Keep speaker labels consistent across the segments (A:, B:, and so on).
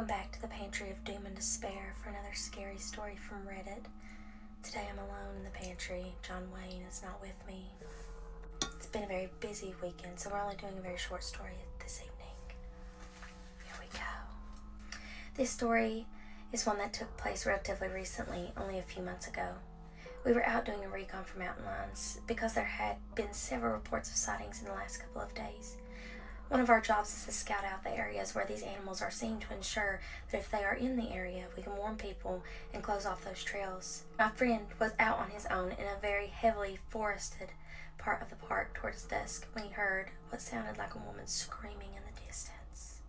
A: Welcome back to the Pantry of Doom and Despair for another scary story from Reddit. Today I'm alone in the pantry. John Wayne is not with me. It's been a very busy weekend, so we're only doing a very short story this evening. Here we go. This story is one that took place relatively recently, only a few months ago. We were out doing a recon for mountain lions because there had been several reports of sightings in the last couple of days. One of our jobs is to scout out the areas where these animals are seen to ensure that if they are in the area, we can warn people and close off those trails. My friend was out on his own in a very heavily forested part of the park towards dusk when he heard what sounded like a woman screaming in the distance.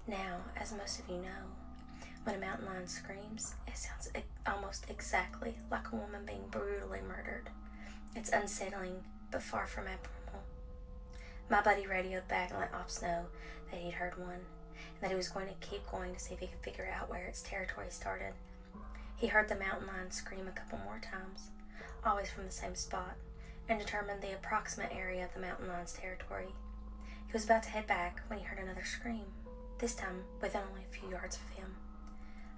A: Now, as most of you know, when a mountain lion screams, it sounds almost exactly like a woman being brutally murdered. It's unsettling, but far from abnormal. My buddy radioed back and let Ops know that he'd heard one, and that he was going to keep going to see if he could figure out where its territory started. He heard the mountain lion scream a couple more times, always from the same spot, and determined the approximate area of the mountain lion's territory. He was about to head back when he heard another scream, this time within only a few yards of him.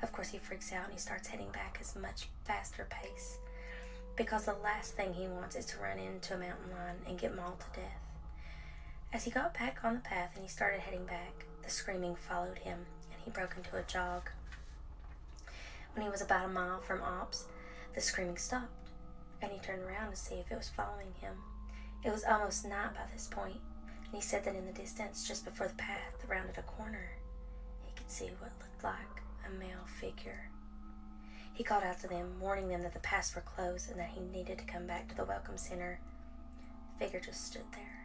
A: Of course, he freaks out and he starts heading back at a much faster pace, because the last thing he wants is to run into a mountain lion and get mauled to death. As he got back on the path and he started heading back, the screaming followed him, and he broke into a jog. When he was about a mile from Ops, the screaming stopped, and he turned around to see if it was following him. It was almost night by this point, and he said that in the distance, just before the path rounded a corner, he could see what looked like a male figure. He called out to them, warning them that the paths were closed and that he needed to come back to the welcome center. The figure just stood there,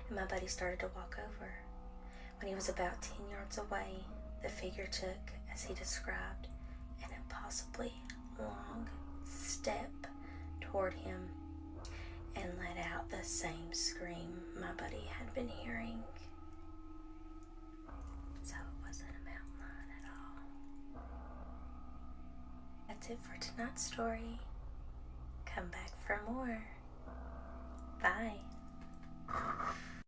A: and my buddy started to walk over. When he was about 10 yards away, the figure took, as he described, an impossibly long step toward him and let out the same scream my buddy had been hearing. So it wasn't a mountain lion at all. That's it for tonight's story. Come back for more. Bye.